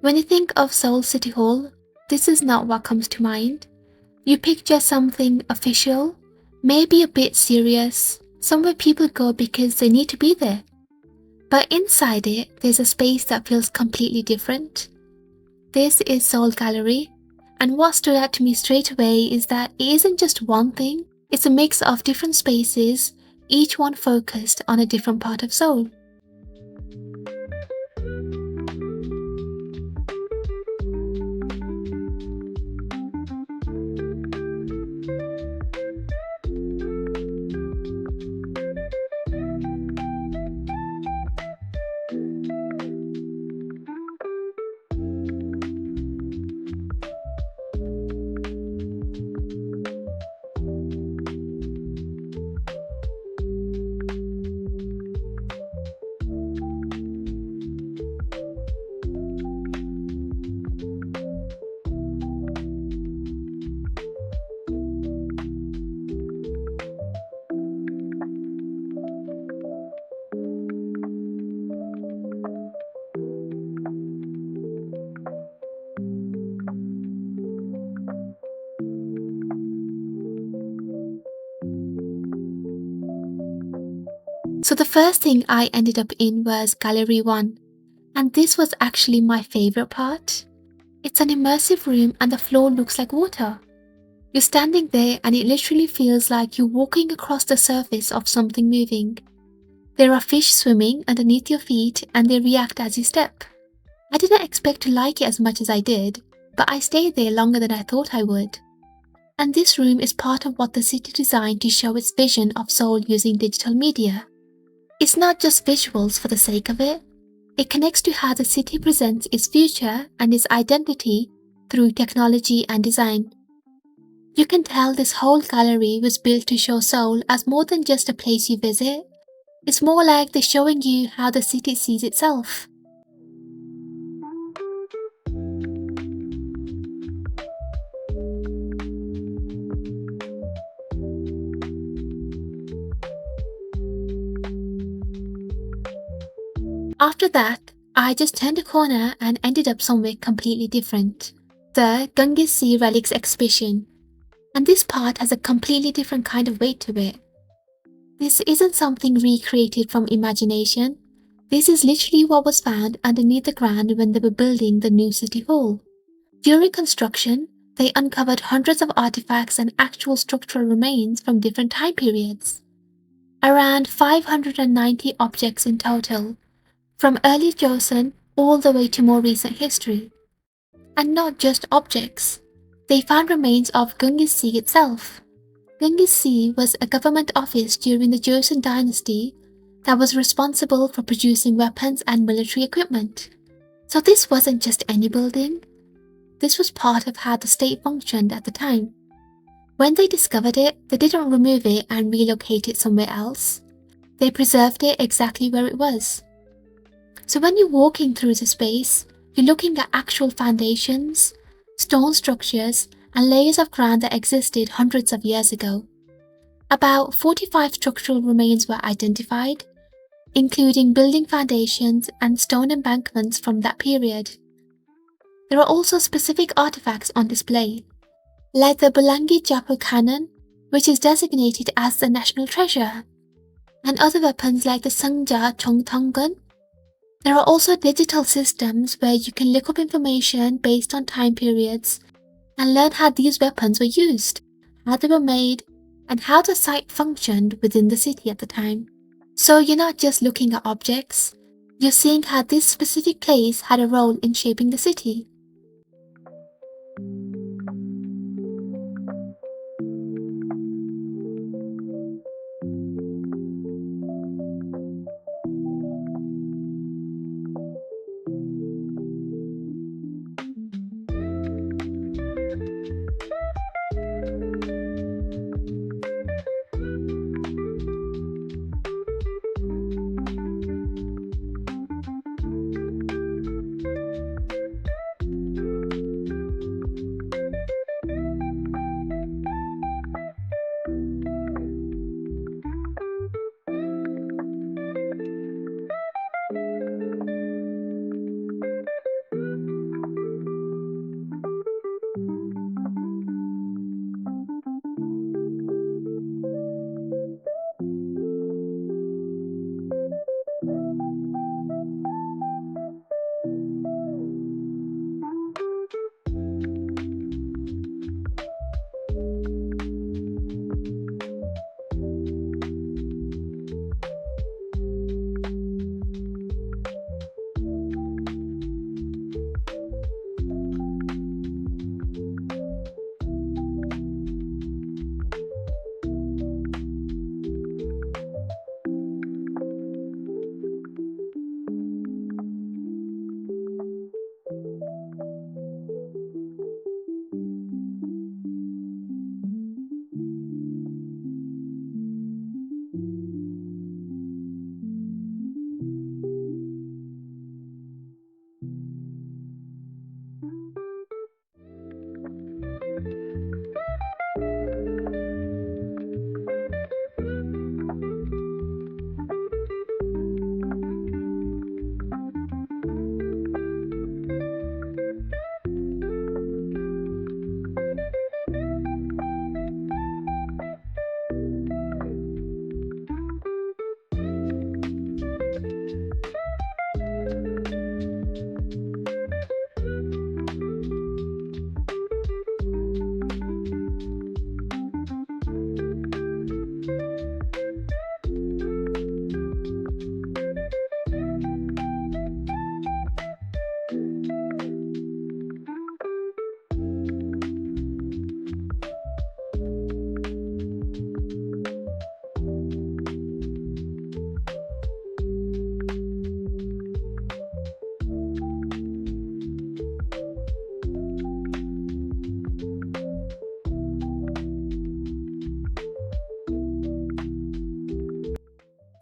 When you think of Seoul City Hall, this is not what comes to mind. You picture something official, maybe a bit serious, somewhere people go because they need to be there. But inside it, there's a space that feels completely different. This is Seoul Gallery, and what stood out to me straight away is that it isn't just one thing, it's a mix of different spaces, each one focused on a different part of Seoul. So the first thing I ended up in was Gallery 1, and this was actually my favorite part. It's an immersive room and the floor looks like water. You're standing there and it literally feels like you're walking across the surface of something moving. There are fish swimming underneath your feet and they react as you step. I didn't expect to like it as much as I did, but I stayed there longer than I thought I would. And this room is part of what the city designed to show its vision of Seoul using digital media. It's not just visuals for the sake of it. It connects to how the city presents its future and its identity through technology and design. You can tell this whole gallery was built to show Seoul as more than just a place you visit. It's more like they're showing you how the city sees itself. After that, I just turned a corner and ended up somewhere completely different. The Gungisi relics exhibition. And this part has a completely different kind of weight to it. This isn't something recreated from imagination. This is literally what was found underneath the ground when they were building the new city hall. During construction, they uncovered hundreds of artifacts and actual structural remains from different time periods. Around 590 objects in total, from early Joseon all the way to more recent history. And not just objects. They found remains of Gungisi itself. Gungisi was a government office during the Joseon Dynasty that was responsible for producing weapons and military equipment. So this wasn't just any building. This was part of how the state functioned at the time. When they discovered it, they didn't remove it and relocate it somewhere else. They preserved it exactly where it was. So when you're walking through the space, you're looking at actual foundations, stone structures, and layers of ground that existed hundreds of years ago. About 45 structural remains were identified, including building foundations and stone embankments from that period. There are also specific artifacts on display, like the Bulangi Japo cannon, which is designated as the national treasure, and other weapons like the Sungja Chongtong gun. There are also digital systems where you can look up information based on time periods and learn how these weapons were used, how they were made, and how the site functioned within the city at the time. So you're not just looking at objects, you're seeing how this specific place had a role in shaping the city.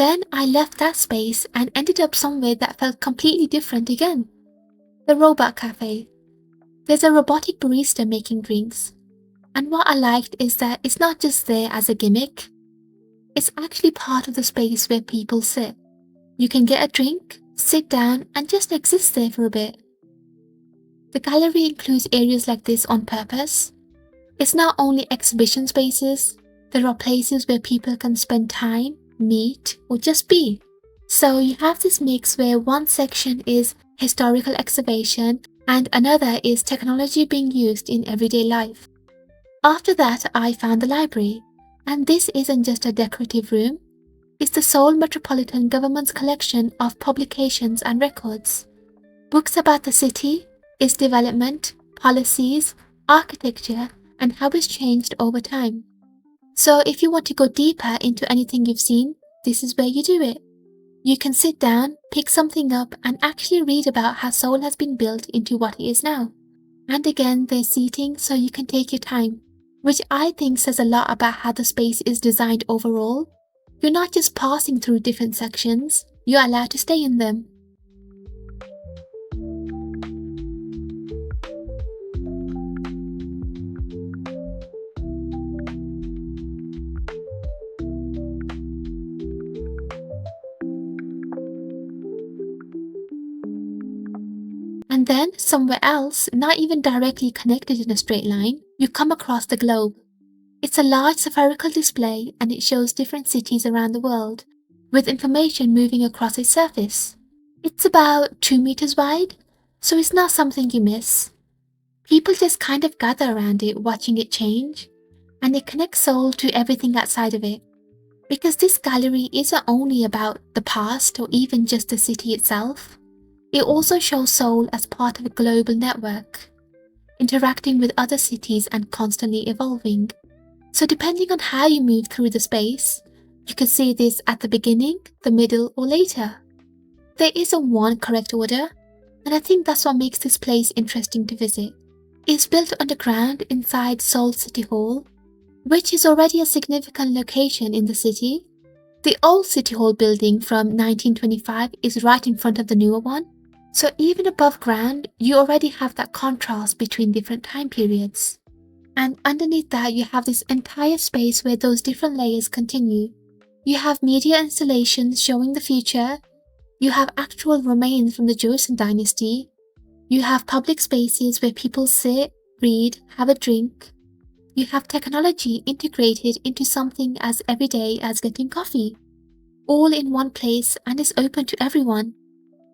Then I left that space and ended up somewhere that felt completely different again. The Robot Cafe. There's a robotic barista making drinks. And what I liked is that it's not just there as a gimmick. It's actually part of the space where people sit. You can get a drink, sit down, and just exist there for a bit. The gallery includes areas like this on purpose. It's not only exhibition spaces, there are places where people can spend time, meet, or just be. So you have this mix where one section is historical excavation and another is technology being used in everyday life. After that, I found the library, and this isn't just a decorative room. It's the Seoul Metropolitan Government's collection of publications and records. Books about the city, its development, policies, architecture, and how it's changed over time. So if you want to go deeper into anything you've seen, this is where you do it. You can sit down, pick something up, and actually read about how Seoul has been built into what it is now. And again, there's seating so you can take your time, which I think says a lot about how the space is designed overall. You're not just passing through different sections, you're allowed to stay in them. And then, somewhere else, not even directly connected in a straight line, you come across the globe. It's a large spherical display and it shows different cities around the world, with information moving across its surface. It's about 2 meters wide, so it's not something you miss. People just kind of gather around it watching it change, and it connects Seoul to everything outside of it. Because this gallery isn't only about the past or even just the city itself. It also shows Seoul as part of a global network, interacting with other cities and constantly evolving. So depending on how you move through the space, you can see this at the beginning, the middle, or later. There isn't one correct order, and I think that's what makes this place interesting to visit. It's built underground inside Seoul City Hall, which is already a significant location in the city. The old City Hall building from 1925 is right in front of the newer one. So even above ground, you already have that contrast between different time periods. And underneath that, you have this entire space where those different layers continue. You have media installations showing the future. You have actual remains from the Joseon Dynasty. You have public spaces where people sit, read, have a drink. You have technology integrated into something as everyday as getting coffee. All in one place and is open to everyone.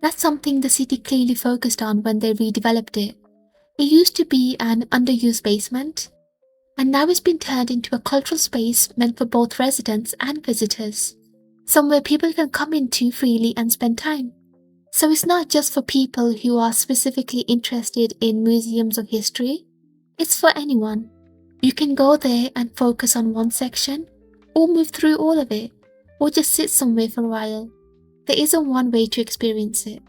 That's something the city clearly focused on when they redeveloped it. It used to be an underused basement, and now it's been turned into a cultural space meant for both residents and visitors, somewhere people can come into freely and spend time. So it's not just for people who are specifically interested in museums of history, it's for anyone. You can go there and focus on one section, or move through all of it, or just sit somewhere for a while. There isn't one way to experience it.